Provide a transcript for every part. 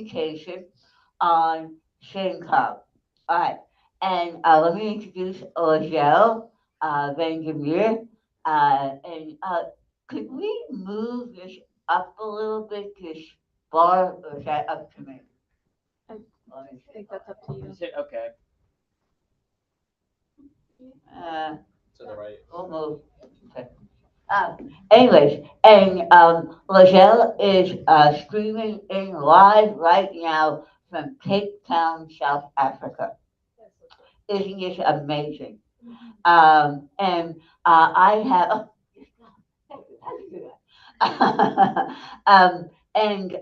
presentation on SANCCOB. All right, and let me introduce Ojel Vandermeer. Could we move this up a little bit, this bar, or is that up to me? I Let me see. think that's up to you. Is it okay? Uh, To the right. we'll move. Okay. Anyways, and Lagelle is streaming in live right now from Cape Town, South Africa. Isn't this amazing? And I have. Oh, how do you do that? And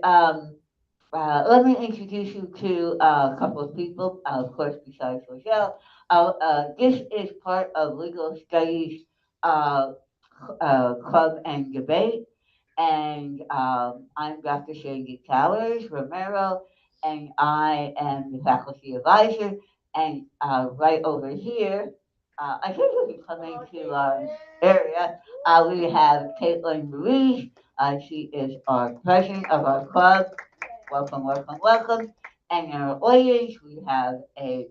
let me introduce you to a couple of people, of course, besides Rochelle. This is part of Legal Studies uh, Club and Debate, and I'm Dr. Sandy Towers Romero, and I am the faculty advisor. And right over here, I think we can come into our area. We have Caitlin Ruiz. She is our president of our club. Welcome, welcome, welcome. And in our audience, we have a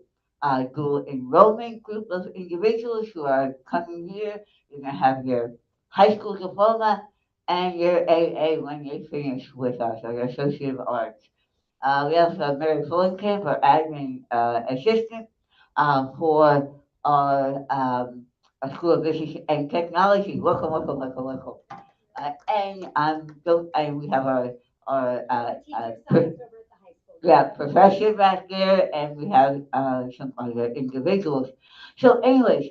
dual enrollment group of individuals who are coming here. You're going to have your high school diploma and your AA when you finish with us, or your Associate of Arts. We also have Mary Fulenkamp, our admin assistant for our School of Business and Technology. Welcome, welcome, welcome, welcome. And we have our yeah, professor back there, and we have some other individuals. So, anyways,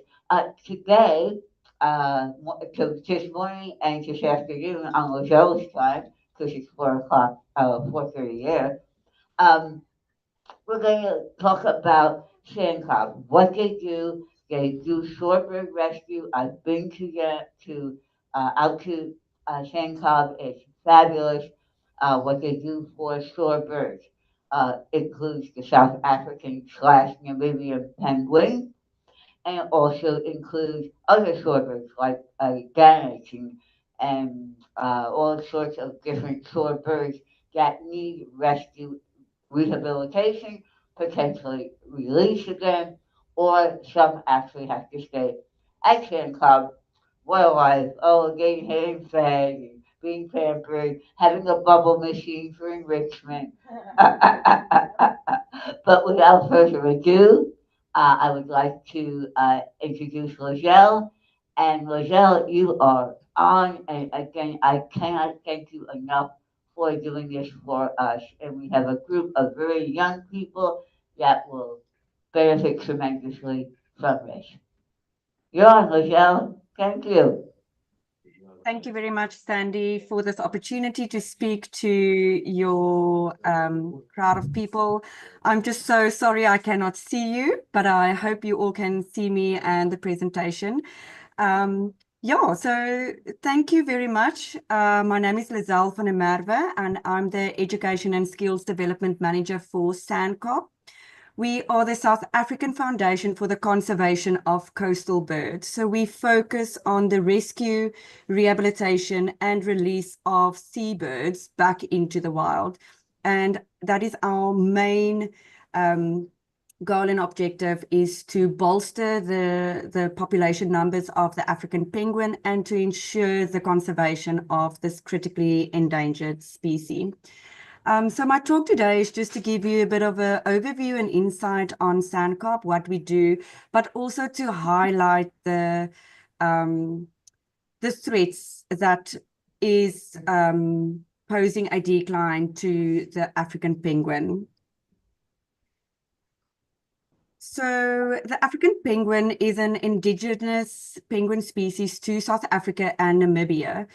today, so this morning and this afternoon on Roselle's time, because it's 4 o'clock, 4:30 there, um, we're going to talk about SANCCOB, what they do. They do shorebird rescue. I've been out to SANCCOB. It's fabulous what they do for shorebirds. Includes the South African / Namibian penguin, and also includes other shorebirds like gannets and all sorts of different shorebirds that need rescue, rehabilitation, potentially release again, or some actually have to stay at Fan Club, wildlife, oh, getting hand fed, and being pampered, having a bubble machine for enrichment. But without further ado, I would like to introduce Lozelle. And Lozelle, you are on, and again, I cannot thank you enough for doing this for us. And we have a group of very young people that will benefit tremendously from this. You're on, Lozelle. Thank you. Thank you very much, Sandy, for this opportunity to speak to your crowd of people. I'm just so sorry I cannot see you, but I hope you all can see me and the presentation. Yeah, so thank you very much. My name is Lizelle van der Merwe, and I'm the Education and Skills Development Manager for SANCCOB. We are the South African Foundation for the Conservation of Coastal Birds. So we focus on the rescue, rehabilitation, and release of seabirds back into the wild. And that is our main goal and objective, is to bolster the population numbers of the African penguin and to ensure the conservation of this critically endangered species. So my talk today is just to give you a bit of an overview and insight on SANCCOB, what we do, but also to highlight the threats that is posing a decline to the African penguin. So the African penguin is an indigenous penguin species to South Africa and Namibia.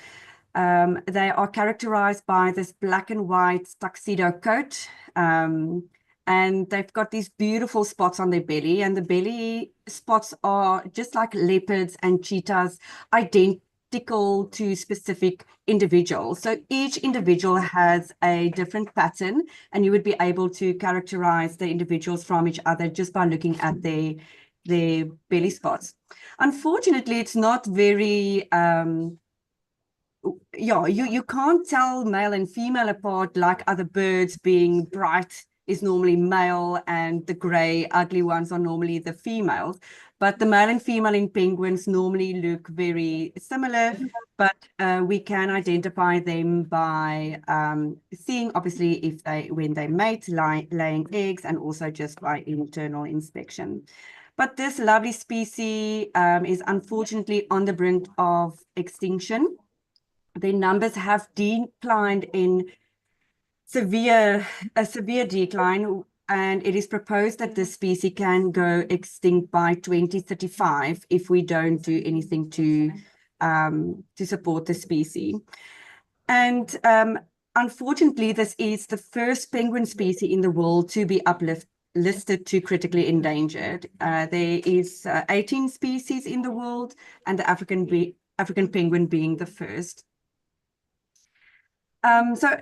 They are characterized by this black and white tuxedo coat, and they've got these beautiful spots on their belly, and the belly spots are just like leopards and cheetahs, identical to specific individuals. So each individual has a different pattern, and you would be able to characterize the individuals from each other just by looking at their belly spots. Unfortunately, it's not very yeah, you can't tell male and female apart like other birds, being bright is normally male and the gray ugly ones are normally the females. But the male and female in penguins normally look very similar, but we can identify them by seeing obviously if when they mate, laying eggs, and also just by internal inspection. But this lovely species is unfortunately on the brink of extinction. Their numbers have declined in a severe decline, and it is proposed that this species can go extinct by 2035 if we don't do anything to support the species. And unfortunately, this is the first penguin species in the world to be listed to critically endangered. There is 18 species in the world, and the African penguin being the first. So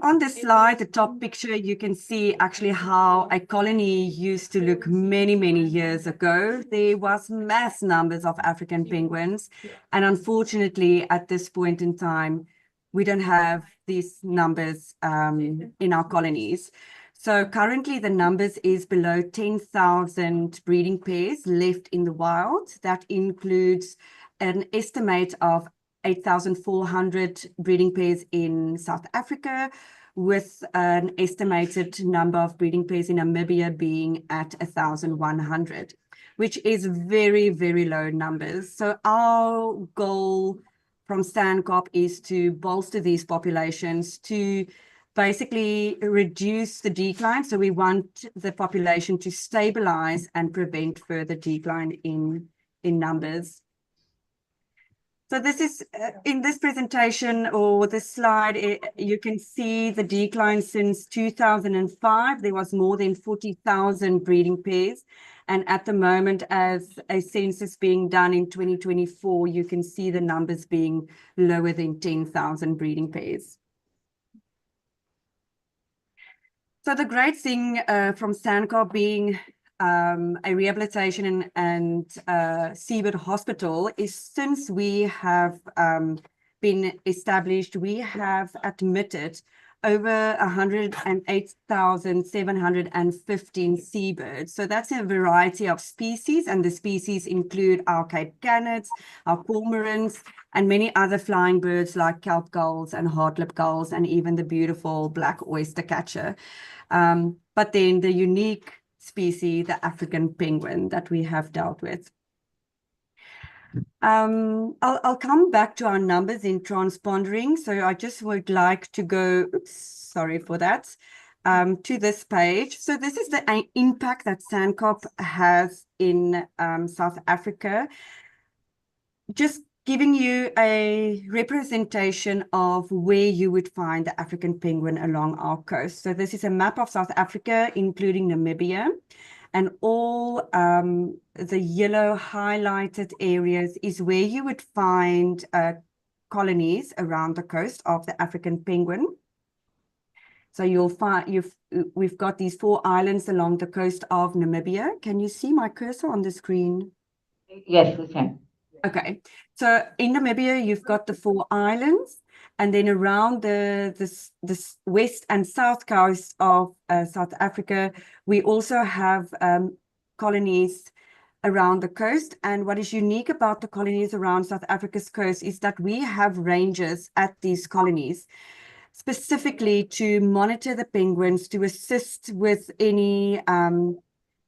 on this slide, the top picture, you can see actually how a colony used to look many, many years ago. There was mass numbers of African penguins. And unfortunately, at this point in time, we don't have these numbers in our colonies. So currently the numbers is below 10,000 breeding pairs left in the wild. That includes an estimate of 8,400 breeding pairs in South Africa, with an estimated number of breeding pairs in Namibia being at 1,100, which is very, very low numbers. So our goal from SANCCOB is to bolster these populations to basically reduce the decline. So we want the population to stabilize and prevent further decline in numbers. So this is in this presentation or this slide, you can see the decline since 2005. There was more than 40,000 breeding pairs. And at the moment, as a census being done in 2024, you can see the numbers being lower than 10,000 breeding pairs. So the great thing from SANCCOB being a rehabilitation and seabird hospital is, since we have been established, we have admitted over 108,715 seabirds. So that's a variety of species, and the species include our Cape Gannets, our cormorants, and many other flying birds like kelp gulls and hardlip gulls, and even the beautiful black oyster catcher. But then the unique species, the African penguin, that we have dealt with. I'll come back to our numbers in transpondering. So I just would like to go, sorry for that, to this page. So this is the impact that SANCCOB has in South Africa. Just giving you a representation of where you would find the African penguin along our coast. So this is a map of South Africa, including Namibia, and all the yellow highlighted areas is where you would find colonies around the coast of the African penguin. So you'll find we've got these 4 islands along the coast of Namibia. Can you see my cursor on the screen? Yes, we can. Okay, so in Namibia, you've got the 4 islands, and then around the west and south coast of South Africa, we also have colonies around the coast. And what is unique about the colonies around South Africa's coast is that we have rangers at these colonies, specifically to monitor the penguins, to assist with any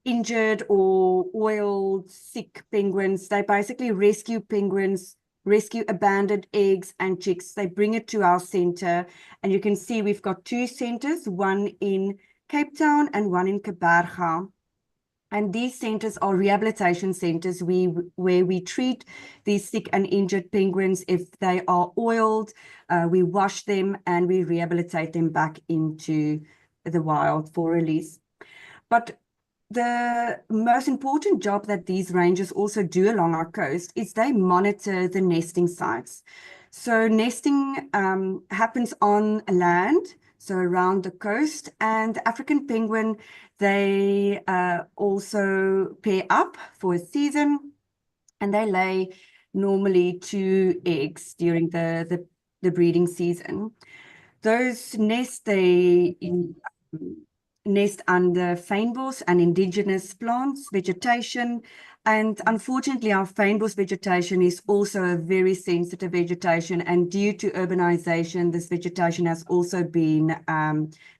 injured or oiled, sick penguins. They basically rescue penguins, rescue abandoned eggs and chicks. They bring it to our center. And you can see we've got 2 centers, one in Cape Town and one in Kabarga. And these centers are rehabilitation centers where we treat these sick and injured penguins. If they are oiled, we wash them and we rehabilitate them back into the wild for release. But the most important job that these rangers also do along our coast is they monitor the nesting sites. So nesting happens on land, so around the coast, and the African penguin, they also pair up for a season, and they lay normally 2 eggs during the the breeding season. Those nests, they nest under fynbos and indigenous plants, vegetation. And unfortunately, our fynbos vegetation is also a very sensitive vegetation. And due to urbanization, this vegetation has also been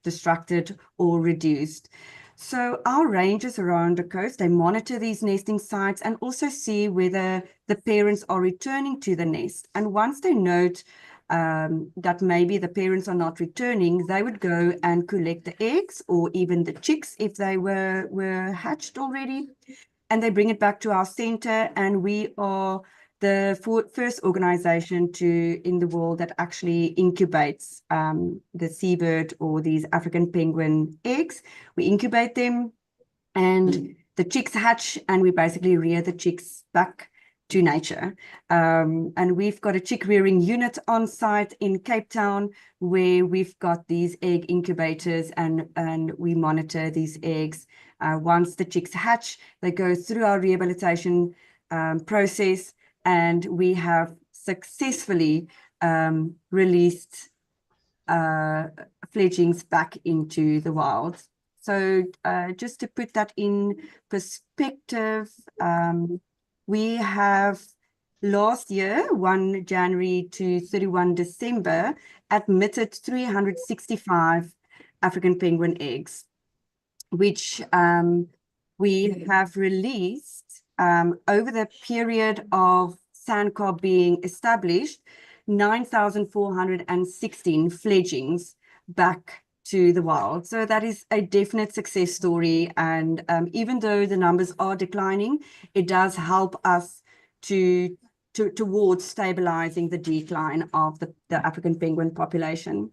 destructed or reduced. So our rangers around the coast, they monitor these nesting sites and also see whether the parents are returning to the nest. And once they note that maybe the parents are not returning, they would go and collect the eggs or even the chicks if they were hatched already, and they bring it back to our center. And we are the first organization in the world that actually incubates the seabird or these African penguin eggs. We incubate them and the chicks hatch, and we basically rear the chicks back to nature. And we've got a chick rearing unit on site in Cape Town where we've got these egg incubators, and we monitor these eggs. Once the chicks hatch, they go through our rehabilitation process, and we have successfully released fledglings back into the wild. So just to put that in perspective, we have last year, 1 January to 31 December, admitted 365 African penguin eggs, which we have released over the period of SANCCOB being established, 9,416 fledglings back to the wild. So that is a definite success story. And even though the numbers are declining, it does help us towards stabilizing the decline of the African penguin population.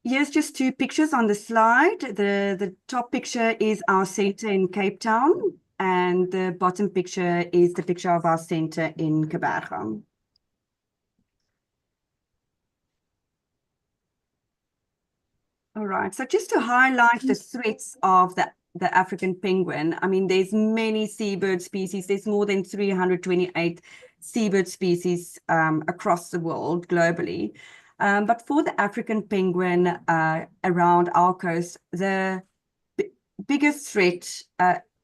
Here's just 2 pictures on the slide. The top picture is our center in Cape Town, and the bottom picture is the picture of our center in Kaberga. All right, so just to highlight the threats of the African penguin, I mean, there's many seabird species. There's more than 328 seabird species across the world globally. But for the African penguin around our coast, the biggest threat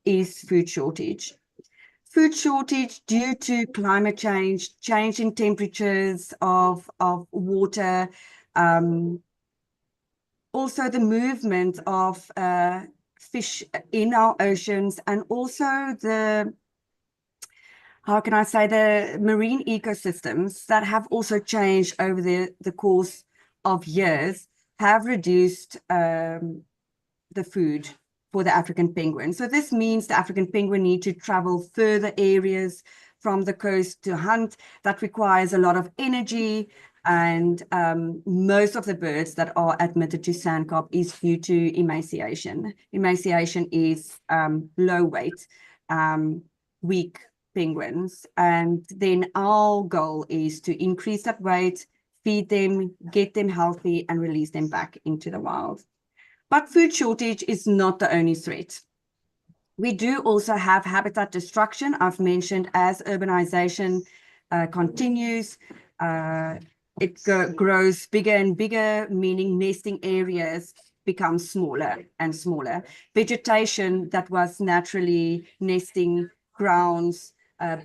is food shortage. Food shortage due to climate change, change in temperatures of water, also the movement of fish in our oceans, and also the, how can I say, the marine ecosystems that have also changed over the course of years have reduced the food for the African penguin. So this means the African penguin need to travel further areas from the coast to hunt. That requires a lot of energy, and most of the birds that are admitted to SANCCOB is due to emaciation. Emaciation is low weight, weak penguins. And then our goal is to increase that weight, feed them, get them healthy, and release them back into the wild. But food shortage is not the only threat. We do also have habitat destruction. I've mentioned as urbanization continues, it grows bigger and bigger, meaning nesting areas become smaller and smaller. Vegetation that was naturally nesting grounds,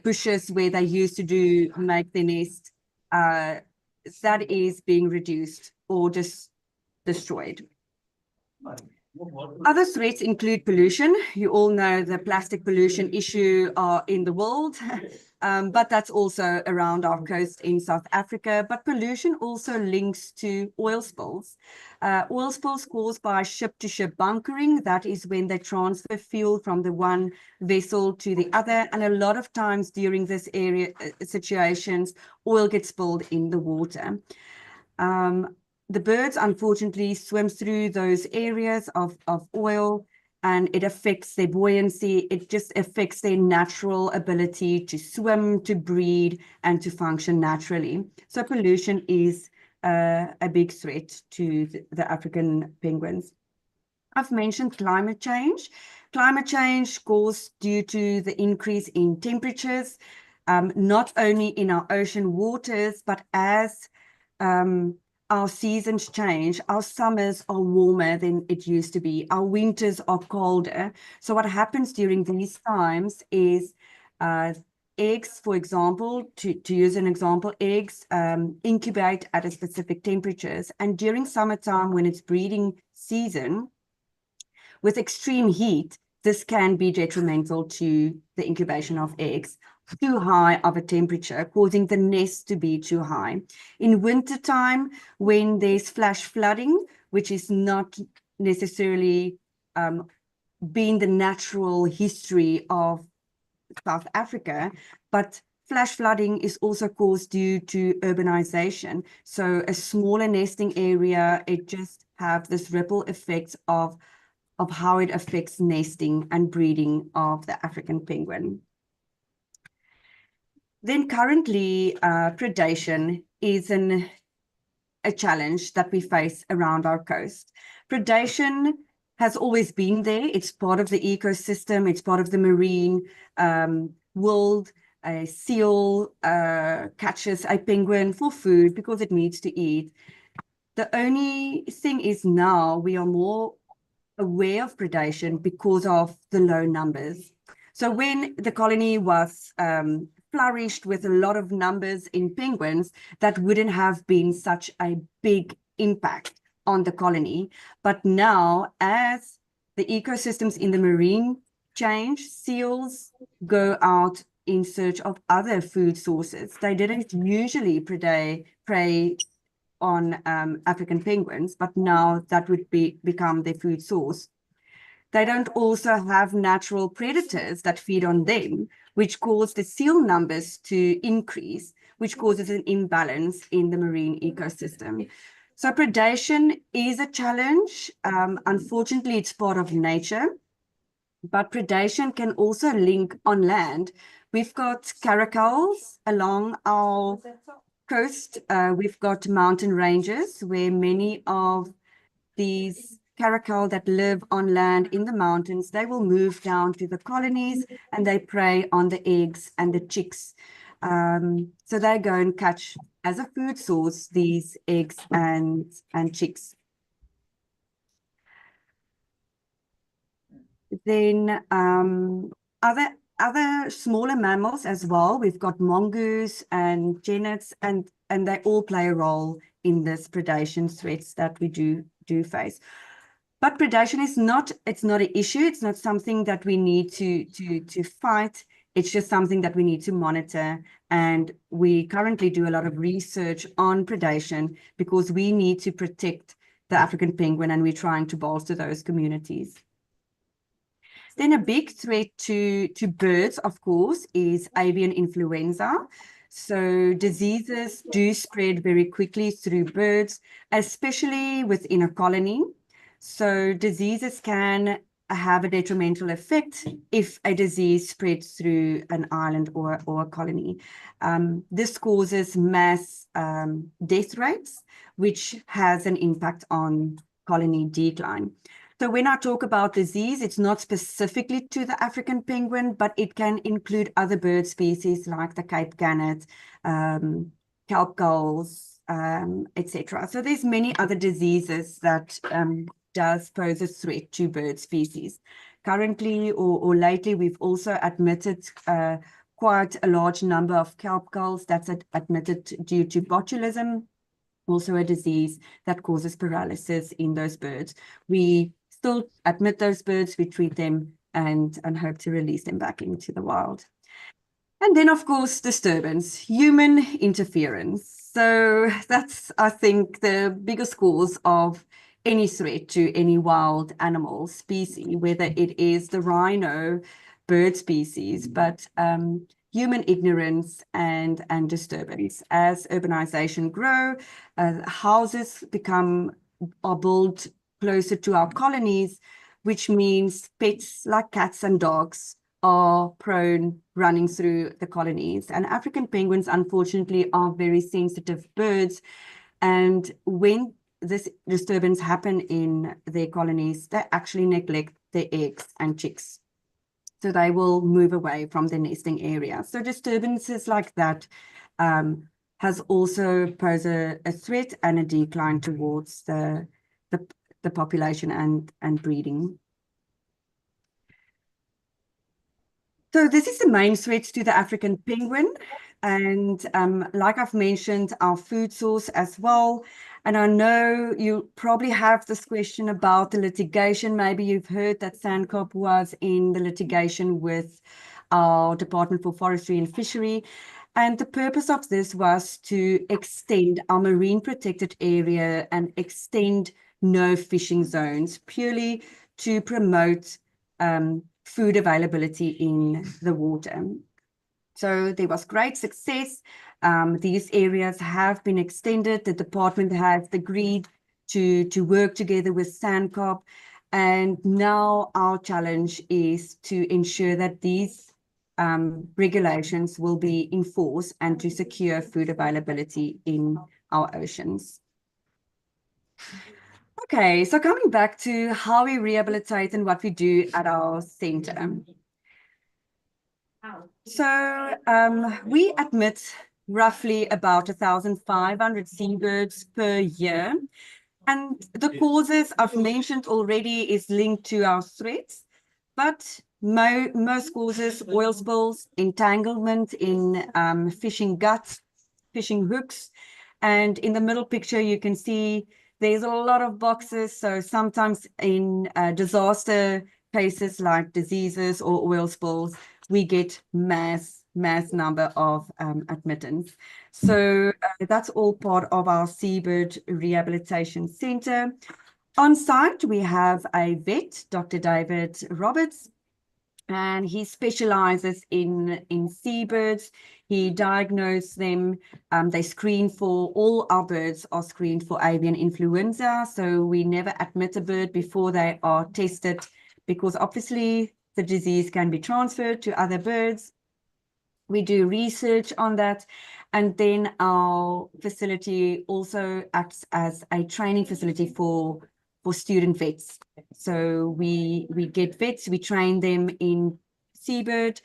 bushes where they used to make their nest, that is being reduced or just destroyed. Other threats include pollution. You all know the plastic pollution issue in the world, but that's also around our coast in South Africa. But pollution also links to oil spills. Oil spills caused by ship-to-ship bunkering. That is when they transfer fuel from the one vessel to the other. And a lot of times during this area situations, oil gets spilled in the water. The birds, unfortunately, swim through those areas of oil, and it affects their buoyancy. It just affects their natural ability to swim, to breed, and to function naturally. So pollution is a big threat to the African penguins. I've mentioned climate change. Climate change caused due to the increase in temperatures. not only in our ocean waters, but as our seasons change, our summers are warmer than it used to be. Our winters are colder. So what happens during these times is eggs, for example, to use an example, eggs incubate at a specific temperatures. And during summertime, when it's breeding season, with extreme heat, this can be detrimental to the incubation of eggs. Too high of a temperature, causing the nest to be too high. In wintertime, when there's flash flooding, which is not necessarily been the natural history of South Africa, but flash flooding is also caused due to urbanization. So a smaller nesting area, it just have this ripple effect of how it affects nesting and breeding of the African penguin. Then currently, predation is a challenge that we face around our coast. Predation has always been there. It's part of the ecosystem. It's part of the marine world. A seal catches a penguin for food because it needs to eat. The only thing is now we are more aware of predation because of the low numbers. So when the colony was flourished with a lot of numbers in penguins, that wouldn't have been such a big impact on the colony. But now, as the ecosystems in the marine change, seals go out in search of other food sources. They didn't usually prey on African penguins, but now that would become their food source. They don't also have natural predators that feed on them, which cause the seal numbers to increase, which causes an imbalance in the marine ecosystem. So predation is a challenge. Unfortunately, it's part of nature, but predation can also link on land. We've got caracals along our coast. We've got mountain ranges where many of these caracal that live on land in the mountains, they will move down to the colonies and they prey on the eggs and the chicks. So they go and catch as a food source these eggs and chicks. Then other smaller mammals as well. We've got mongoose and genets, and they all play a role in this predation threats that we do face. But predation is not, it's not an issue. It's not something that we need to fight. It's just something that we need to monitor. And we currently do a lot of research on predation because we need to protect the African penguin, and we're trying to bolster those communities. Then a big threat to birds, of course, is avian influenza. So diseases do spread very quickly through birds, especially within a colony. So diseases can have a detrimental effect if a disease spreads through an island or a colony. This causes mass death rates, which has an impact on colony decline. So when I talk about disease, it's not specifically to the African penguin, but it can include other bird species like the Cape gannet, kelp gulls, etc. So there's many other diseases that does pose a threat to bird species. Currently or lately, we've also admitted quite a large number of kelp gulls that's admitted due to botulism, also a disease that causes paralysis in those birds. We still admit those birds, we treat them and hope to release them back into the wild. And then, of course, disturbance, human interference. So that's, I think, the biggest cause of any threat to any wild animal species, whether it is the rhino bird species, but human ignorance and disturbance. As urbanization grow, houses are built closer to our colonies, which means pets like cats and dogs are prone running through the colonies. And African penguins, unfortunately, are very sensitive birds. And when this disturbance happen in their colonies, they actually neglect their eggs and chicks. So they will move away from the nesting area. So disturbances like that has also posed a threat and a decline towards the population and breeding. So this is the main threat to the African penguin. And like I've mentioned, our food source as well. And I know you probably have this question about the litigation. Maybe you've heard that SANCCOB was in the litigation with our Department for Forestry and Fishery. And the purpose of this was to extend our marine protected area and extend no fishing zones, purely to promote food availability in the water. So there was great success. These areas have been extended. The department has agreed to work together with SANCCOB. And now our challenge is to ensure that these regulations will be enforced and to secure food availability in our oceans. Okay, so coming back to how we rehabilitate and what we do at our center. So we admit roughly about 1,500 seabirds per year. And the causes I've mentioned already is linked to our threats, but most causes, oil spills, entanglement in fishing guts, fishing hooks. And in the middle picture, you can see there's a lot of boxes. So sometimes in disaster cases like diseases or oil spills, we get mass number of admittance. So that's all part of our Seabird Rehabilitation Center. On site, we have a vet, Dr. David Roberts, and he specializes in seabirds. He diagnosed them. They screen for, all our birds are screened for avian influenza. So we never admit a bird before they are tested, because obviously the disease can be transferred to other birds. We do research on that. And then our facility also acts as a training facility for student vets. So we get vets, we train them in seabird,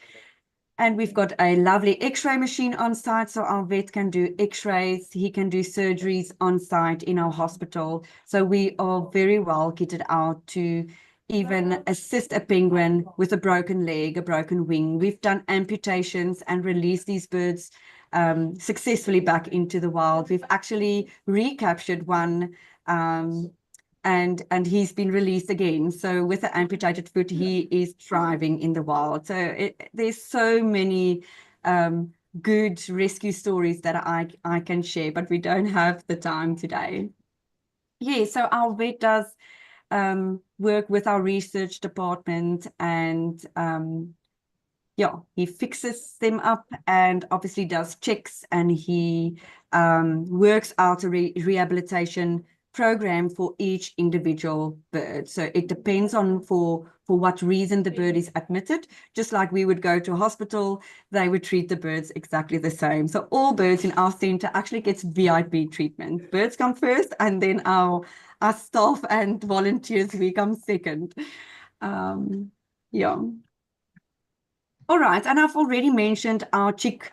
and we've got a lovely x-ray machine on site. So our vet can do x-rays, he can do surgeries on site in our hospital. So we are very well kitted out to even assist a penguin with a broken leg, a broken wing. We've done amputations and released these birds successfully back into the wild. We've actually recaptured one and he's been released again. So with the amputated foot, he is thriving in the wild. So there's so many good rescue stories that I can share, but we don't have the time today. Yeah, so our vet does work with our research department, and yeah, he fixes them up and obviously does checks, and he works out a rehabilitation program for each individual bird. So it depends on for what reason the bird is admitted. Just like we would go to a hospital, they would treat the birds exactly the same. So all birds in our center actually gets VIP treatment. Birds come first, and then our staff and volunteers, we come second. Yeah. All right, and I've already mentioned our chick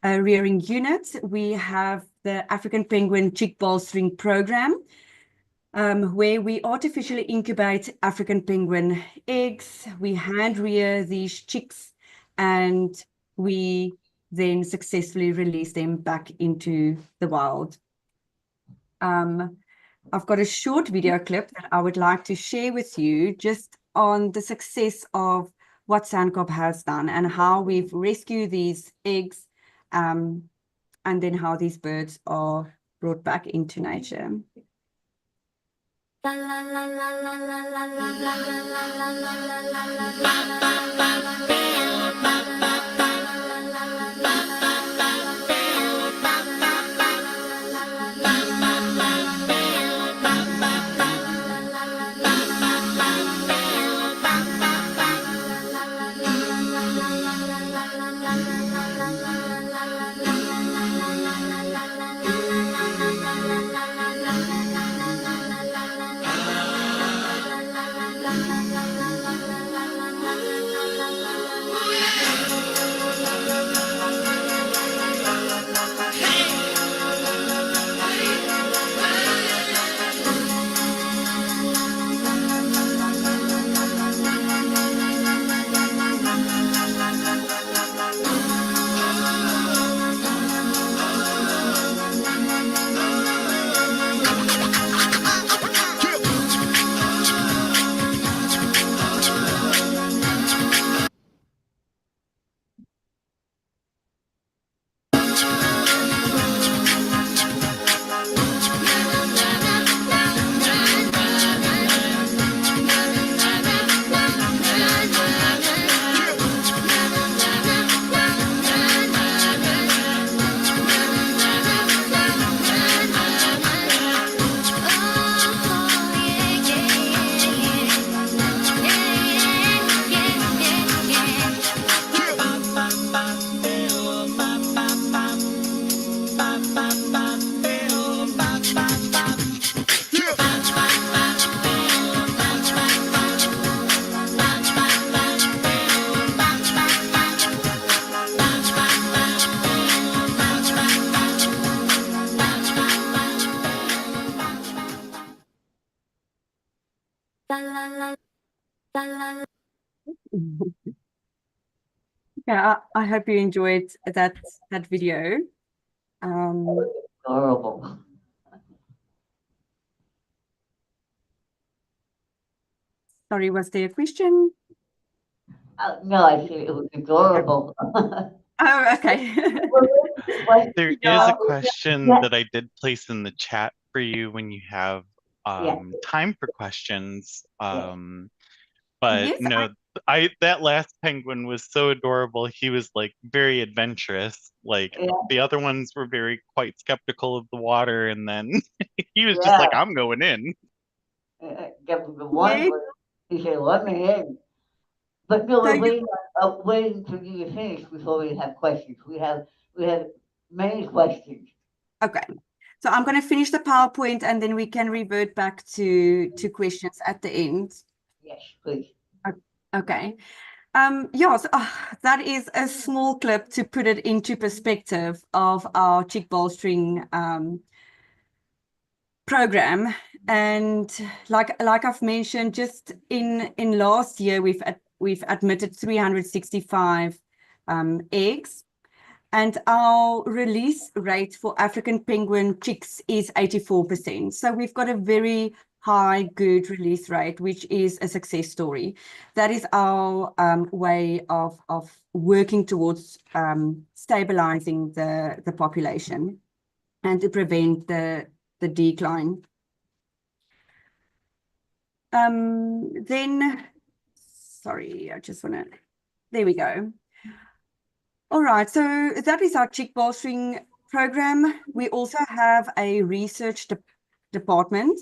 rearing units. We have the African Penguin Chick Bolstering Program, where we artificially incubate African penguin eggs. We hand rear these chicks, and we then successfully release them back into the wild. I've got a short video clip that I would like to share with you just on the success of what SANCCOB has done and how we've rescued these eggs, and then how these birds are brought back into nature. Yeah, I hope you enjoyed that video. Adorable. Sorry, was there a question? No, I said it was adorable. Oh, okay. There is a Yeah. question that I did place in the chat for you when you have Yeah. time for questions. But Yes, no, that last penguin was so adorable. He was like very adventurous. Like Yeah. the other ones were very quite skeptical of the water, and then he was just Yeah. like, "I'm going in." The one yes. was, he said, let me in. But no, So we're you, waiting for you to finish before we have questions. We have many questions. okay. So I'm going to finish the PowerPoint and then we can revert back to questions at the end. Yes, please. Okay. Yeah, so, that is a small clip to put it into perspective of our chick bolstering program. And like I've mentioned, just in last year, we've admitted 365 eggs. And our release rate for African penguin chicks is 84%. So we've got a very high, good release rate, which is a success story. That is our way of working towards stabilizing the population and to prevent the decline. Then, sorry, I just want to, there we go. All right, so that is our chick bolstering program. We also have a research department.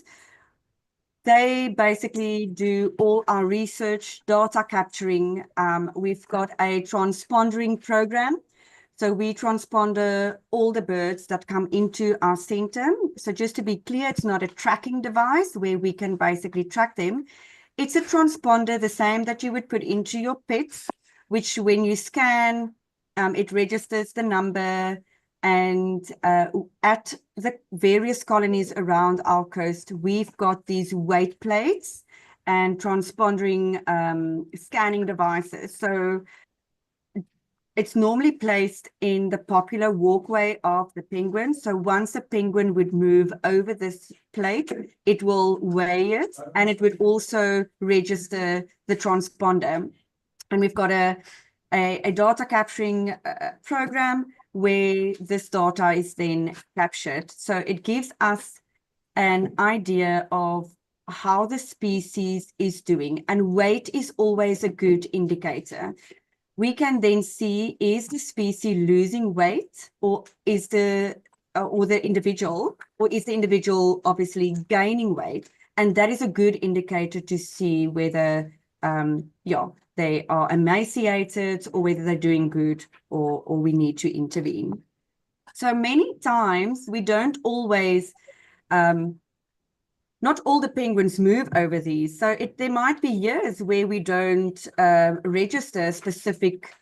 They basically do all our research, data capturing. We've got a transpondering program. So we transponder all the birds that come into our center. So just to be clear, it's not a tracking device where we can basically track them. It's a transponder, the same that you would put into your pets, which when you scan, it registers the number, and at the various colonies around our coast, we've got these weight plates and transpondering scanning devices. So it's normally placed in the popular walkway of the penguin. So once a penguin would move over this plate, it will weigh it, and it would also register the transponder. And we've got a data capturing program where this data is then captured. So it gives us an idea of how the species is doing, and weight is always a good indicator. We can then see, is the species losing weight, or is the individual obviously gaining weight? And that is a good indicator to see whether they are emaciated or whether they're doing good, or we need to intervene. So many times we don't always, not all the penguins move over these. So there might be years where we don't register a specific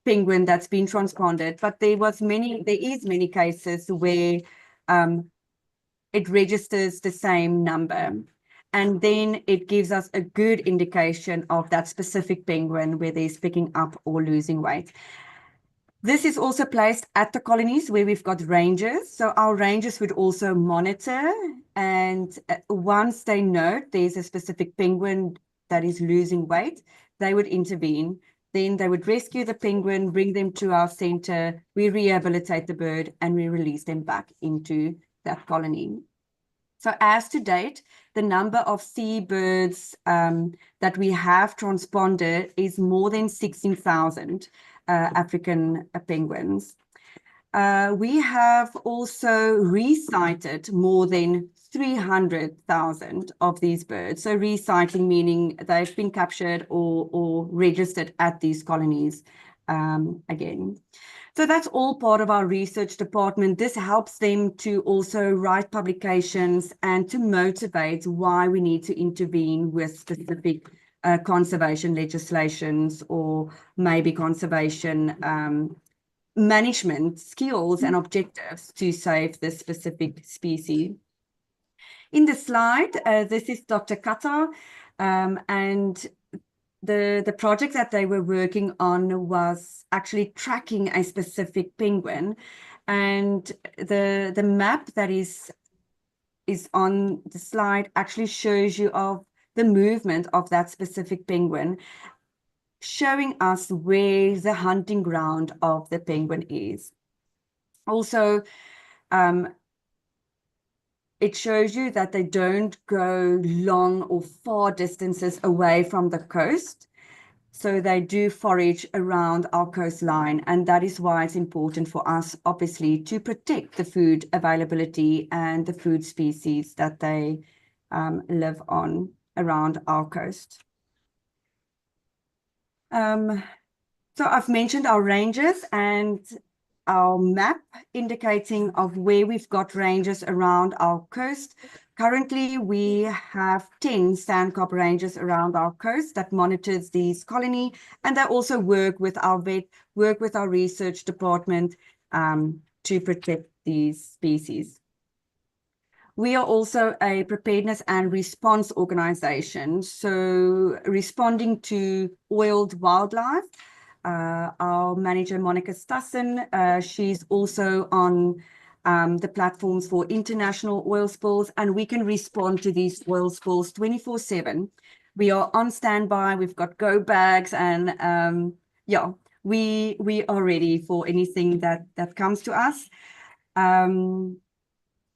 penguin that's been transponded, but there is many cases where it registers the same number. And then it gives us a good indication of that specific penguin, whether he's picking up or losing weight. This is also placed at the colonies where we've got rangers. So our rangers would also monitor, and once they note there's a specific penguin that is losing weight, they would intervene. Then they would rescue the penguin, bring them to our center, we rehabilitate the bird, and we release them back into that colony. So as to date, the number of seabirds that we have transponded is more than 16,000 African penguins. We have also resighted more than 300,000 of these birds. So resighting meaning they've been captured or registered at these colonies again. So that's all part of our research department. This helps them to also write publications and to motivate why we need to intervene with specific conservation legislations, or maybe conservation management skills and objectives to save this specific species. In the slide, this is Dr. Kata, and the project that they were working on was actually tracking a specific penguin, and the map that is on the slide actually shows you of the movement of that specific penguin, showing us where the hunting ground of the penguin is. Also, it shows you that they don't go long or far distances away from the coast. So they do forage around our coastline, and that is why it's important for us, obviously, to protect the food availability and the food species that they live on around our coast. So I've mentioned our ranges and our map indicating of where we've got ranges around our coast. Currently, we have 10 SANCCOB ranges around our coast that monitors these colony, and they also work with our research department to protect these species. We are also a preparedness and response organization, so responding to oiled wildlife. Our manager, Monica Stassen, she's also on the platforms for international oil spills, and we can respond to these oil spills 24/7. We are on standby, we've got go bags, and yeah, we are ready for anything that comes to us.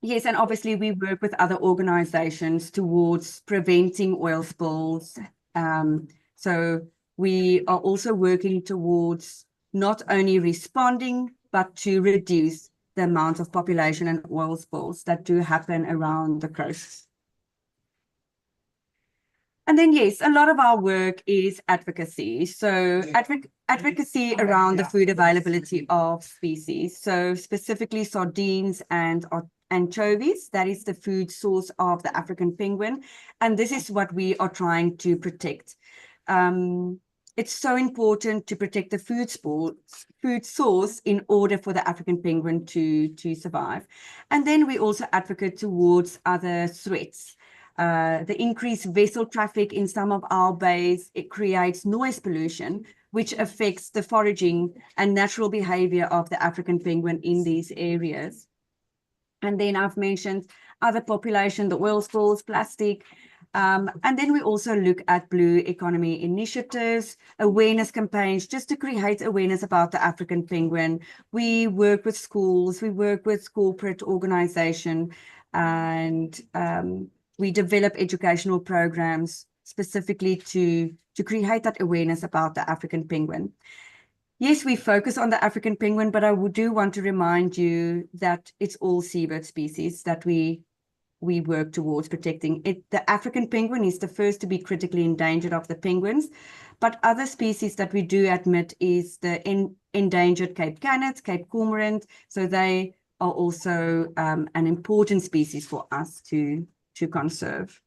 Yes, and obviously we work with other organizations towards preventing oil spills. So we are also working towards not only responding, but to reduce the amount of population and oil spills that do happen around the coast. And then, yes, a lot of our work is advocacy. So advocacy around the food availability of species. So specifically sardines and anchovies, that is the food source of the African penguin. And this is what we are trying to protect. It's so important to protect the food source in order for the African penguin to survive. And then we also advocate towards other threats. The increased vessel traffic in some of our bays, it creates noise pollution, which affects the foraging and natural behavior of the African penguin in these areas. And then I've mentioned other population, the oil spills, plastic. And then we also look at blue economy initiatives, awareness campaigns, just to create awareness about the African penguin. We work with schools, we work with corporate organization, and we develop educational programs specifically to create that awareness about the African penguin. Yes, we focus on the African penguin, but I do want to remind you that it's all seabird species that we work towards protecting. The African penguin is the first to be critically endangered of the penguins, but other species that we do admit is the endangered Cape Canads, Cape Cormorant, so they are also an important species for us to conserve.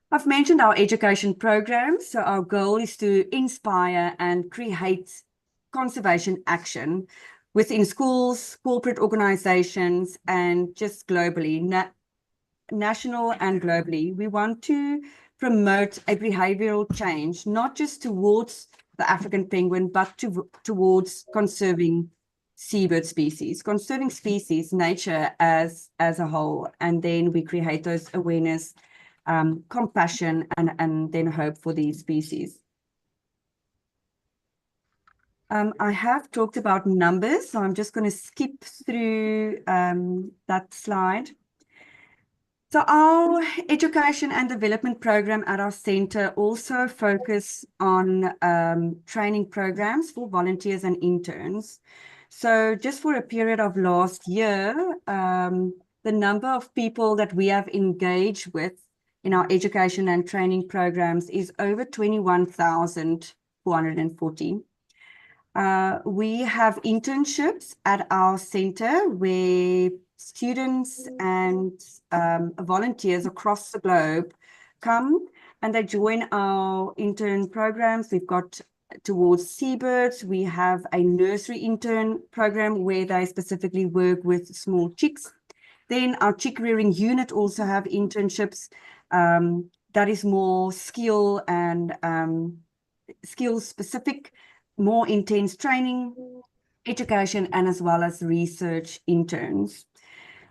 I've mentioned our education programs. So our goal is to inspire and create conservation action within schools, corporate organizations, and just globally, national and globally. We want to promote a behavioral change, not just towards the African penguin, but towards conserving seabird species, conserving species, nature as a whole. And then we create those awareness, compassion, and then hope for these species. I have talked about numbers, so I'm just going to skip through that slide. So our education and development program at our center also focus on training programs for volunteers and interns. So just for a period of last year, the number of people that we have engaged with in our education and training programs is over 21,440. We have internships at our center where students and volunteers across the globe come and they join our intern programs. We've got towards seabirds. We have a nursery intern program where they specifically work with small chicks. Then our chick rearing unit also have internships. That is more skill and skill specific, more intense training, education, and as well as research interns.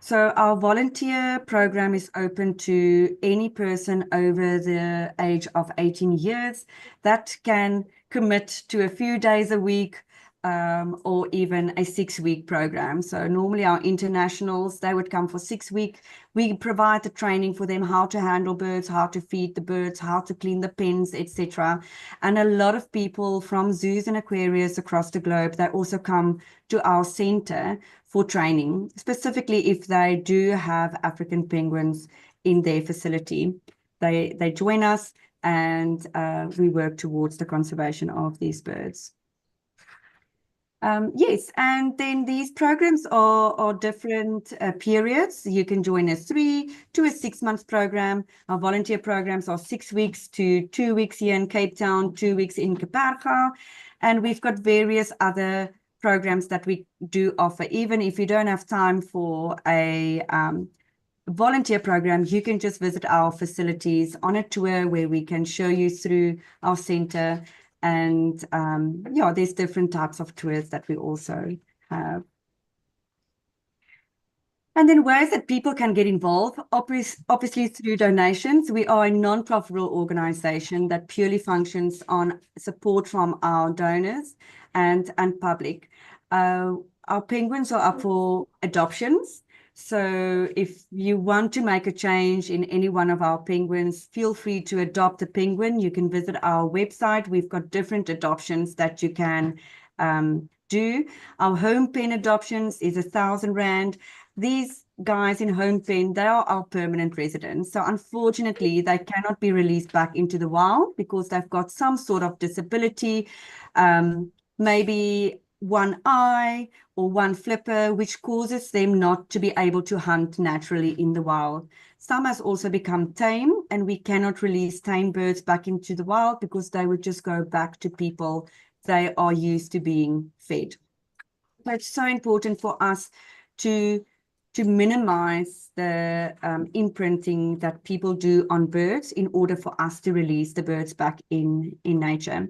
So our volunteer program is open to any person over the age of 18 years that can commit to a few days a week, or even a 6-week program. So normally our internationals, they would come for 6 weeks. We provide the training for them, how to handle birds, how to feed the birds, how to clean the pens, etc. And a lot of people from zoos and aquariums across the globe, they also come to our center for training, specifically if they do have African penguins in their facility. They join us, and we work towards the conservation of these birds. Yes, and then these programs are different periods. You can join a 3 to a 6 month program. Our volunteer programs are 6 weeks to 2 weeks here in Cape Town, 2 weeks in Kaparga, and we've got various other programs that we do offer. Even if you don't have time for a volunteer program, you can just visit our facilities on a tour where we can show you through our center. And yeah, there's different types of tours that we also have. And then ways that people can get involved, obviously through donations. We are a non-profitable organization that purely functions on support from our donors and public. Our penguins are up for adoptions. So if you want to make a change in any one of our penguins, feel free to adopt a penguin. You can visit our website. We've got different adoptions that you can do. Our home pen adoptions is 1,000 Rand. These guys in home pen, they are our permanent residents. So unfortunately, they cannot be released back into the wild because they've got some sort of disability, maybe one eye or one flipper, which causes them not to be able to hunt naturally in the wild. Some has also become tame, and we cannot release tame birds back into the wild because they would just go back to people they are used to being fed. So it's so important for us to minimize the imprinting that people do on birds in order for us to release the birds back in nature.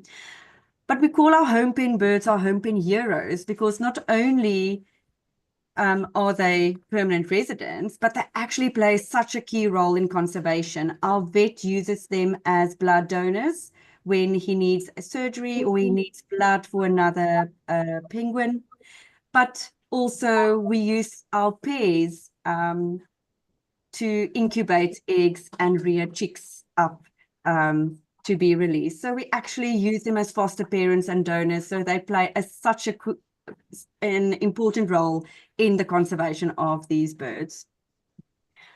But we call our home pen birds our home pen heroes because not only are they permanent residents, but they actually play such a key role in conservation. Our vet uses them as blood donors when he needs a surgery or he needs blood for another penguin. But also we use our pairs to incubate eggs and rear chicks up to be released. So we actually use them as foster parents and donors. So they play such an important role in the conservation of these birds.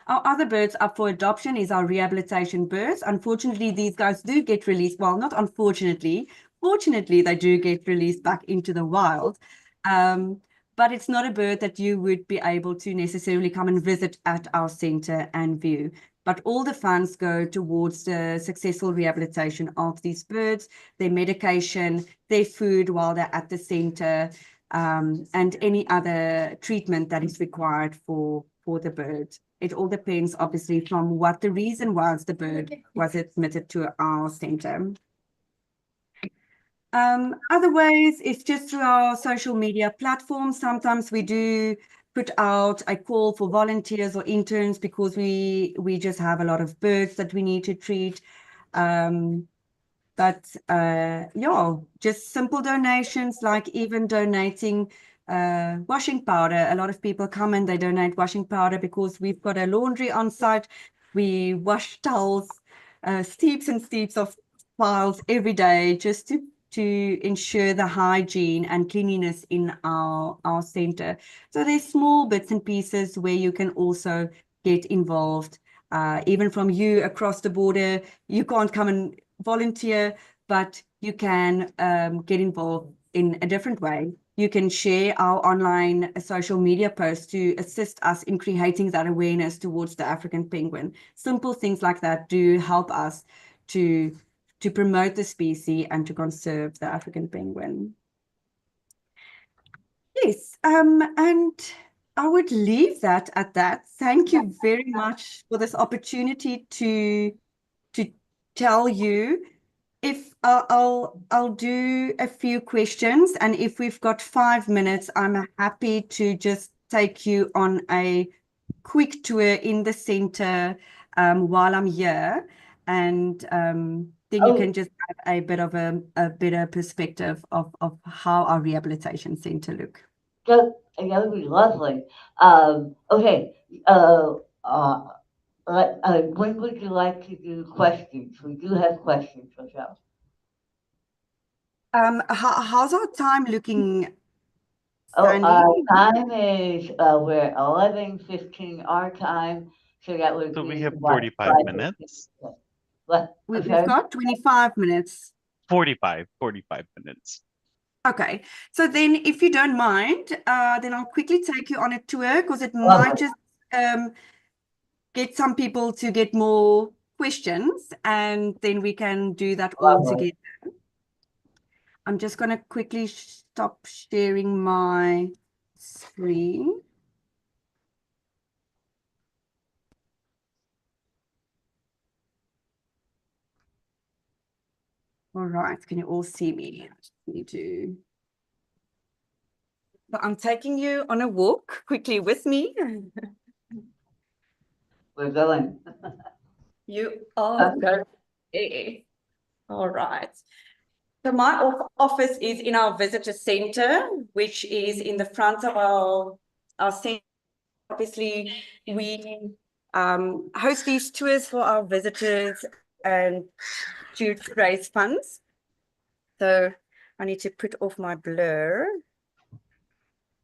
Our other birds up for adoption is our rehabilitation birds. Unfortunately, these guys do get released. Well, not unfortunately. Fortunately, they do get released back into the wild. But it's not a bird that you would be able to necessarily come and visit at our center and view. But all the funds go towards the successful rehabilitation of these birds, their medication, their food while they're at the center, and any other treatment that is required for the bird. It all depends, obviously, from what the reason was the bird was admitted to our center. Other ways is just through our social media platforms. Sometimes we do put out a call for volunteers or interns because we just have a lot of birds that we need to treat. But yeah, just simple donations, like even donating washing powder. A lot of people come and they donate washing powder because we've got a laundry on site. We wash towels, steeps and steeps of piles every day just to ensure the hygiene and cleanliness in our center. So there's small bits and pieces where you can also get involved. Even from you across the border, you can't come and volunteer, but you can get involved in a different way. You can share our online social media posts to assist us in creating that awareness towards the African penguin. Simple things like that do help us to promote the species and to conserve the African penguin. Yes, and I would leave that at that. Thank you very much for this opportunity to tell you. If I'll do a few questions, and if we've got 5 minutes, I'm happy to just take you on a quick tour in the center while I'm here, and then you can just have a bit of a better perspective of how our rehabilitation center look. That would be lovely. Okay. When would you like to do questions? We do have questions, Rochelle. How's our time looking, Oh, Sandy? time is we're 11:15 our time, so that would So be we have what, 45 minutes. What? We've sorry? got 25 minutes. 45 minutes. Okay, so then if you don't mind, then I'll quickly take you on a tour, because it Lovely. might just get some people to get more questions, and then we can do that all Lovely. together. I'm just going to quickly stop sharing my screen. All right, can you all see me? I just need to... So I'm taking you on a walk quickly with me. We're going. You are going. All right. So my office is in our visitor center, which is in the front of our center. Obviously, we host these tours for our visitors and to raise funds. So I need to put off my blur,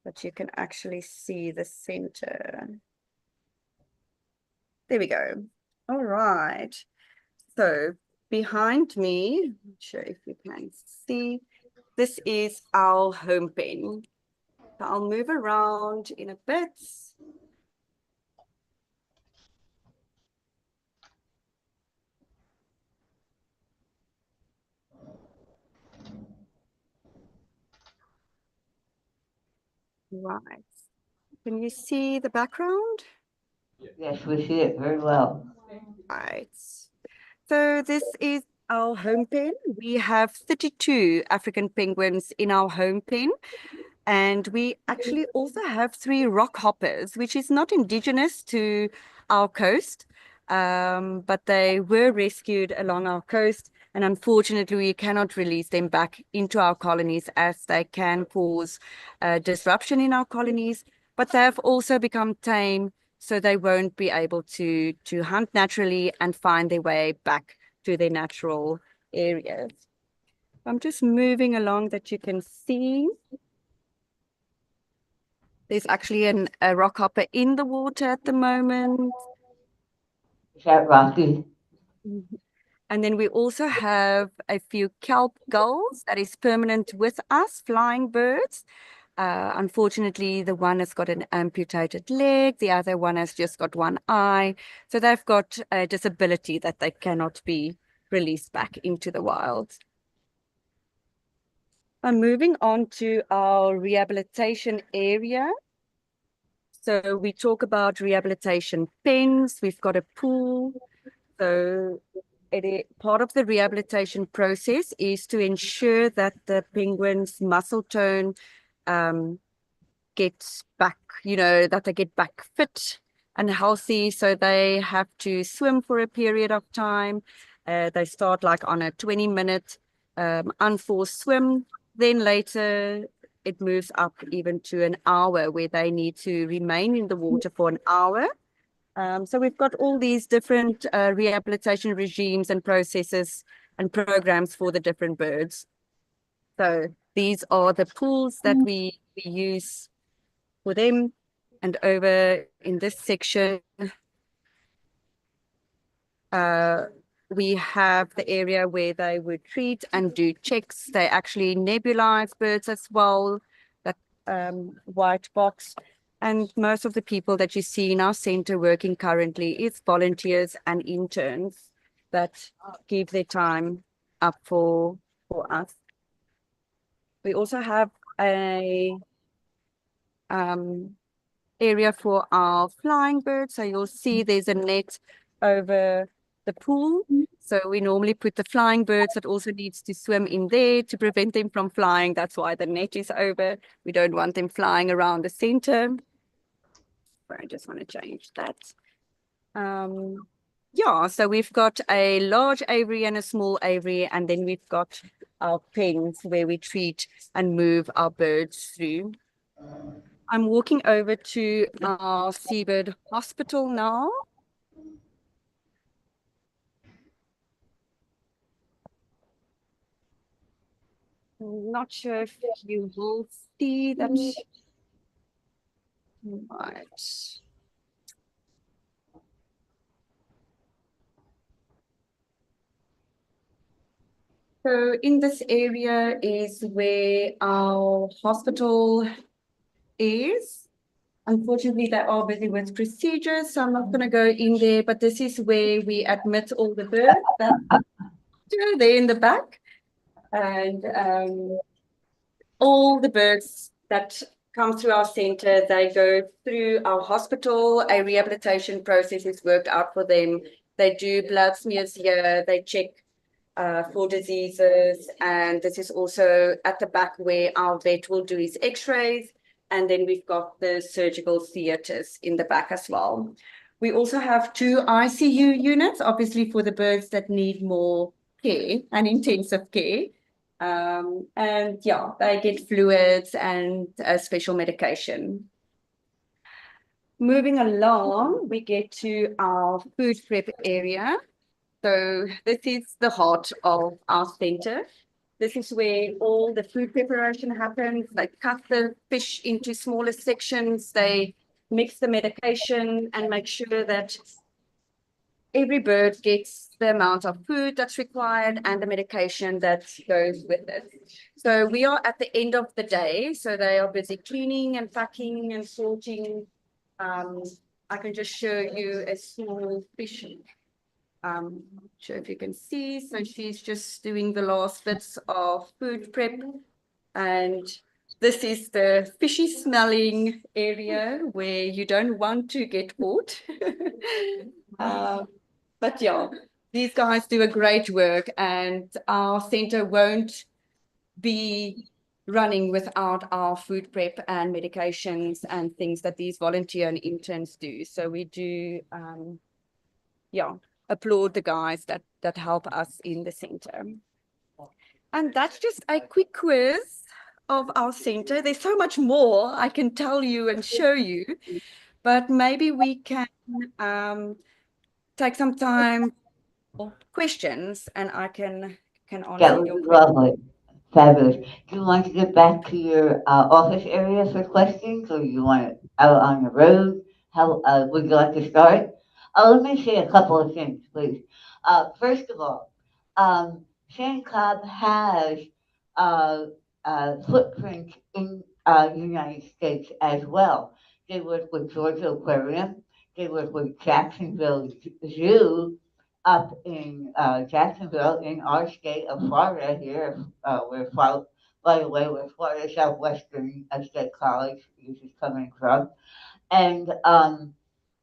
but you can actually see the center. There we go. All right. So behind me, not sure if you can see, this is our home pen. So I'll move around in a bit. Right. Can you see the background? Yes, we see it very well. Right. So this is our home pen. We have 32 African penguins in our home pen. And we actually also have 3 rock hoppers, which is not indigenous to our coast, but they were rescued along our coast. And unfortunately, we cannot release them back into our colonies, as they can cause disruption in our colonies. But they have also become tame, so they won't be able to hunt naturally and find their way back to their natural areas. I'm just moving along that you can see. There's actually a rock hopper in the water at the moment. Is that Rocky? And then we also have a few kelp gulls that is permanent with us, flying birds. Unfortunately, the one has got an amputated leg, the other one has just got one eye. So they've got a disability that they cannot be released back into the wild. I'm moving on to our rehabilitation area. So we talk about rehabilitation pens. We've got a pool. So part of the rehabilitation process is to ensure that the penguin's muscle tone gets back, that they get back fit and healthy. So they have to swim for a period of time. They start like on a 20-minute unforced swim. Then later it moves up even to an hour, where they need to remain in the water for an hour. So we've got all these different rehabilitation regimes and processes and programs for the different birds. So these are the pools that we use for them. And over in this section, we have the area where they would treat and do checks. They actually nebulize birds as well, that white box. And most of the people that you see in our center working currently is volunteers and interns that give their time up for us. We also have a area for our flying birds. So you'll see there's a net over the pool. So we normally put the flying birds that also needs to swim in there to prevent them from flying. That's why the net is over. We don't want them flying around the center. But I just want to change that. Yeah, so we've got a large aviary and a small aviary, and then we've got our pens where we treat and move our birds through. I'm walking over to our seabird hospital now. I'm not sure if you will see that. Right. So in this area is where our hospital is. Unfortunately, they are busy with procedures, so I'm not going to go in there, but this is where we admit all the birds that are there in the back. And all the birds that come through our center, they go through our hospital. A rehabilitation process is worked out for them. They do blood smears here. They check for diseases. And this is also at the back where our vet will do his x-rays. And then we've got the surgical theaters in the back as well. We also have 2 ICU units, obviously for the birds that need more care and intensive care. And yeah, they get fluids and special medication. Moving along, we get to our food prep area. So this is the heart of our center. This is where all the food preparation happens. They cut the fish into smaller sections. They mix the medication and make sure that every bird gets the amount of food that's required and the medication that goes with it. So we are at the end of the day. So they are busy cleaning and packing and sorting. I can just show you a small fish. Not sure if you can see. So she's just doing the last bits of food prep. And this is the fishy smelling area where you don't want to get caught. But yeah, these guys do a great work, and our center won't be running without our food prep and medications and things that these volunteer and interns do. So we do, applaud the guys that help us in the center. And that's just a quick quiz of our center. There's so much more I can tell you and show you, but maybe we can take some time for questions and I can answer That would your be questions. lovely. Fabulous. Do you want to get back to your office area for questions, or you want it out on the road? How would you like to start? Let me say a couple of things, please. First of all, SANCCOB has uh, footprint in the United States as well. They work with Georgia Aquarium. They work with Jacksonville Zoo up in Jacksonville in our state of Florida here. By the way, we're Florida Southwestern State College, this is coming from. And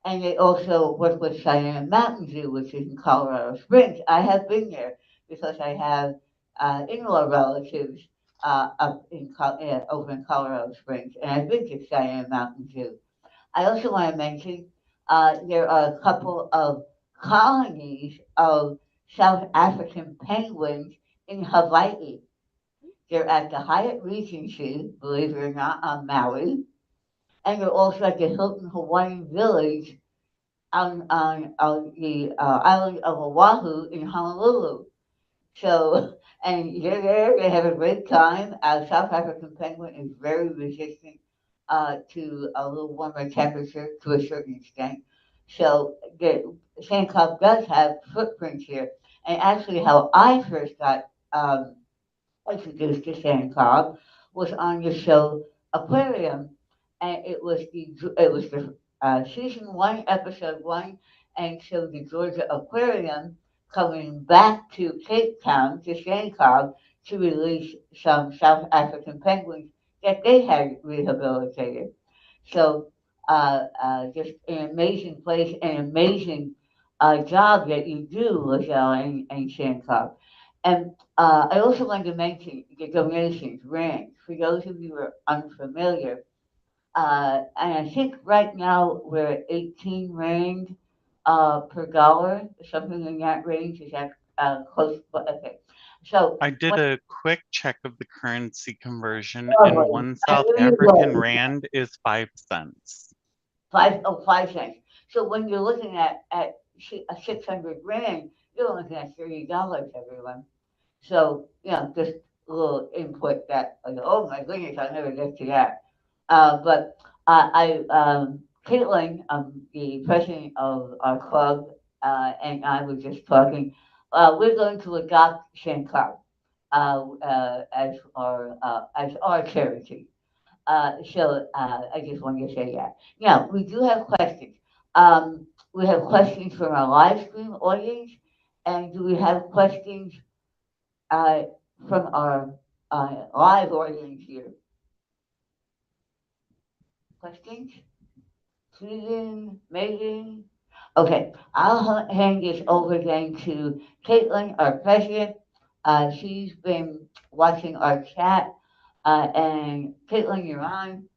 and they also work with Cheyenne Mountain Zoo, which is in Colorado Springs. I have been there because I have in-law relatives up in over in Colorado Springs, and I've been to Cheyenne Mountain Zoo. I also want to mention there are a couple of colonies of South African penguins in Hawaii. They're at the Hyatt Regency, believe it or not, on Maui, and they're also at the Hilton Hawaiian Village on the island of Oahu in Honolulu. So, and they're there, they have a great time. South African penguin is very resistant to a little warmer temperature to a certain extent. So, the SANCCOB does have footprints here. And actually, how I first got introduced to SANCCOB was on the show Aquarium, and it was the season 1, episode 1, and so the Georgia Aquarium coming back to Cape Town to SANCCOB to release some South African penguins that they had rehabilitated. So just an amazing place, an amazing job that you do, Lachelle and SANCCOB. And I also wanted to mention the donations range. For those of you who are unfamiliar, and I think right now we're at 18 rand per dollar, something in that range. Is that close? Okay. So I did what? a quick check of the currency conversion, and Lovely. one I South knew you African would. rand is 5 cents. 5 cents. So when you're looking at 600 rand, you're looking at $30, everyone. So, just a little input that, like, oh my goodness, I never get to that. But Caitlin, the president of our club, and I were just talking. We're going to adopt SANCCOB as our charity. I just wanted to say that. Now, we do have questions. We have questions from our live stream audience, and do we have questions uh, from our live audience here? Questions? Susan, Megan? Okay, I'll hand this over then to Caitlin, our president. She's been watching our chat, and Caitlin, you're on.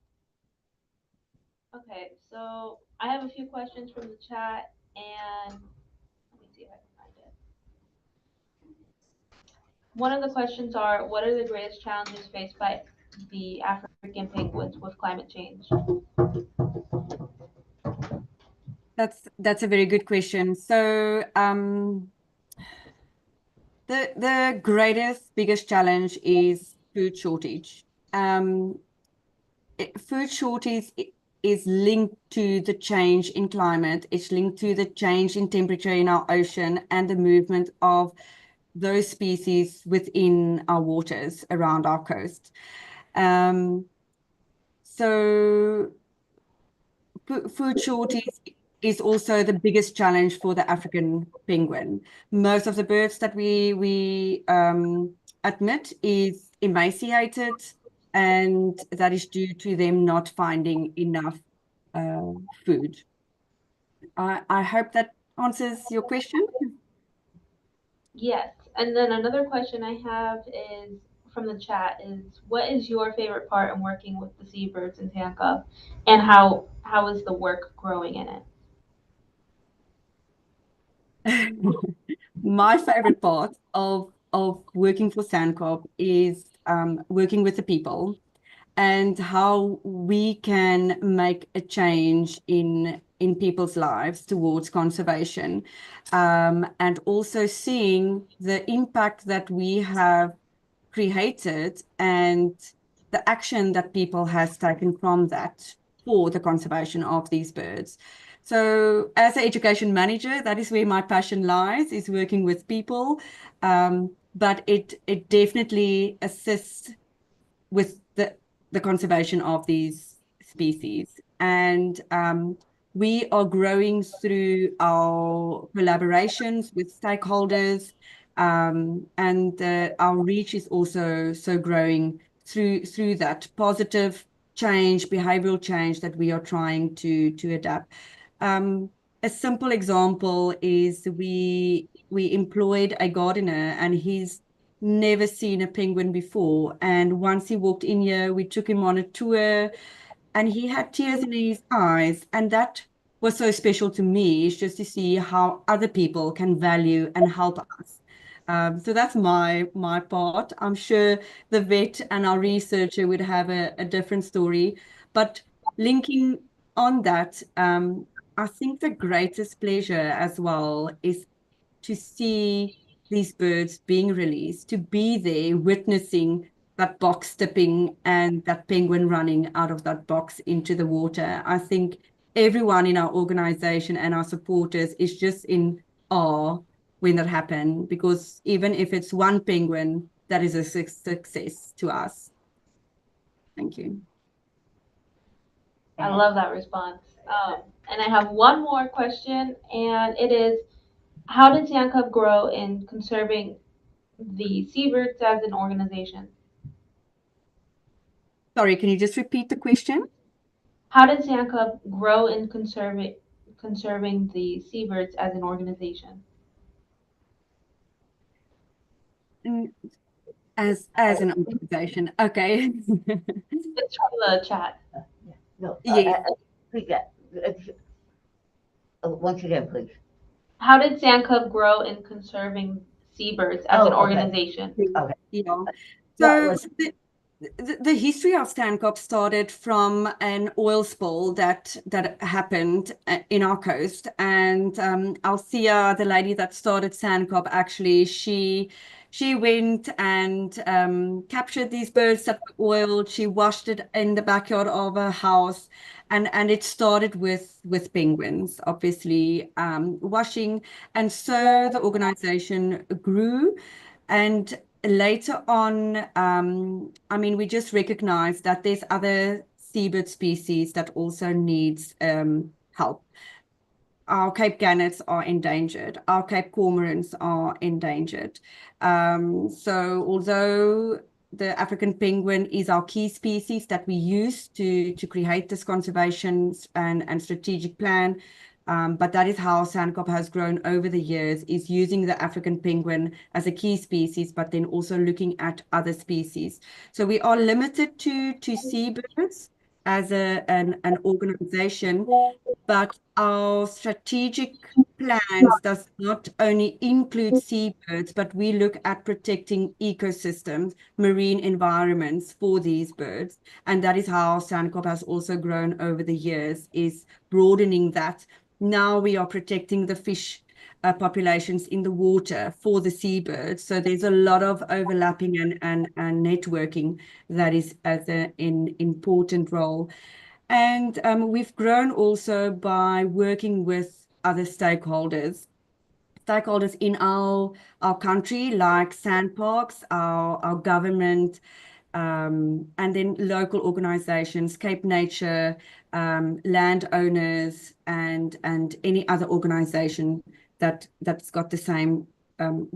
Okay, so I have a few questions from the chat, and let me see if I can find it. One of the questions are, what are the greatest challenges faced by the African penguins with climate change? That's a very good question. So the biggest challenge is food shortage. Food shortage is linked to the change in climate. It's linked to the change in temperature in our ocean and the movement of those species within our waters around our coast. So food shortage is also the biggest challenge for the African penguin. Most of the birds that we admit is emaciated, and that is due to them not finding enough food. I hope that answers your question. Yes, and then another question I have is from the chat is, what is your favorite part in working with the seabirds in SANCCOB, and how is the work growing in it? My favorite part of working for SANCCOB is working with the people and how we can make a change in people's lives towards conservation, and also seeing the impact that we have created and the action that people has taken from that for the conservation of these birds. So as an education manager, that is where my passion lies, is working with people, but it definitely assists with the conservation of these species. And we are growing through our collaborations with stakeholders, and our reach is also growing through that positive change, behavioral change that we are trying to adapt. A simple example is we employed a gardener, and he's never seen a penguin before. And once he walked in here, we took him on a tour, and he had tears in his eyes. And that was so special to me, is just to see how other people can value and help us. So that's my part. I'm sure the vet and our researcher would have a different story. But linking on that, I think the greatest pleasure as well is to see these birds being released, to be there witnessing that box tipping and that penguin running out of that box into the water. I think everyone in our organization and our supporters is just in awe when that happened, because even if it's one penguin, that is a success to us. Thank you. I love that response. And I have one more question, and it is, how did SANCCOB grow in conserving the seabirds as an organization? Sorry, can you just repeat the question? How did SANCCOB grow in conserving the seabirds as an organization? Mm, as an organization, okay. It's from the chat. No, Yes. please, once again, please. How did SANCCOB grow in conserving seabirds as an Oh, okay, organization? okay. Yeah. What So was, the history of SANCCOB started from an oil spill that happened in our coast, and Althea, the lady that started SANCCOB, actually she went and captured these birds that were oiled. She washed it in the backyard of her house, and it started with penguins, obviously washing, and so the organization grew. And later on, I mean, we just recognize that there's other seabird species that also needs help. Our Cape gannets are endangered. Our Cape cormorants are endangered. So although the African penguin is our key species that we use to create this conservation and strategic plan, but that is how SANCCOB has grown over the years, is using the African penguin as a key species, but then also looking at other species. So we are limited to seabirds as an organization, but our strategic plans does not only include seabirds, but we look at protecting ecosystems, marine environments for these birds. And that is how SANCCOB has also grown over the years, is broadening that. Now we are protecting the fish populations in the water for the seabirds. So there's a lot of overlapping and networking that is as an important role. And we've grown also by working with other stakeholders in our country, like sandparks, our government, and then local organizations, Cape Nature, landowners, and any other organization that's got the same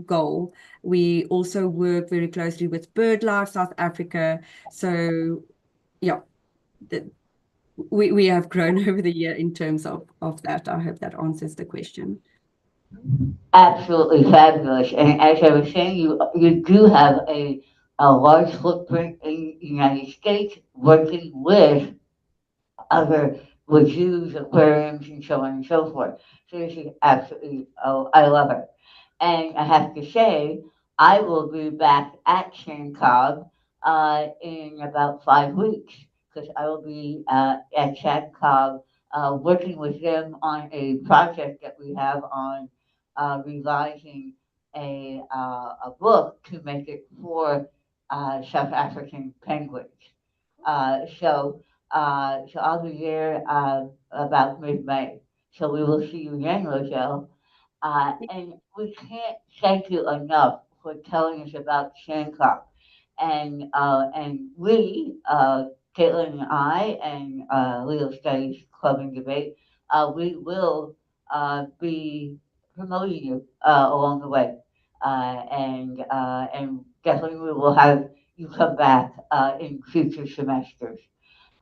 goal. We also work very closely with BirdLife South Africa. So yeah, we have grown over the year in terms of that. I hope that answers the question. absolutely fabulous. And as I was saying, you do have a large footprint in the United States working with other with zoos, aquariums, and so on and so forth. So this is absolutely, oh, I love it. And I have to say, I will be back at SANCCOB in about 5 weeks because I will be at SANCCOB working with them on a project that we have on revising a book to make it for South African penguins. So so I'll be there about mid-May. So we will see you again, Roselle. And we can't thank you enough for telling us about Shancock. And we, Caitlin and I, and Legal Studies Club and Debate, we will be promoting you along the way. And definitely we will have you come back in future semesters.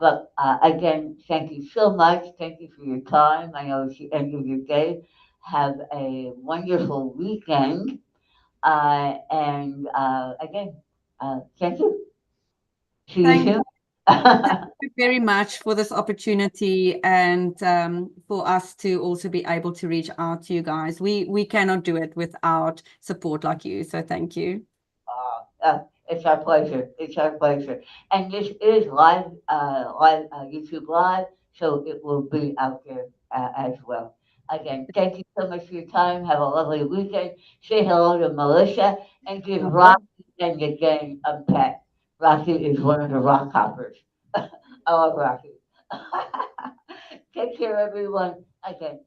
But again, thank you so much. Thank you for your time. I know it's the end of your day. Have a wonderful weekend. And again, thank you. See you Thank soon. you very much for this opportunity, and for us to also be able to reach out to you guys. We cannot do it without support like you. So thank you. It's our pleasure. It's our pleasure. And this is live YouTube live, so it will be out there as well. Again, thank you so much for your time. Have a lovely weekend. Say hello to Melissa and give Rocky and the gang a pet. Rocky is one of the rock hoppers. I love Rocky. Take care, everyone. Again,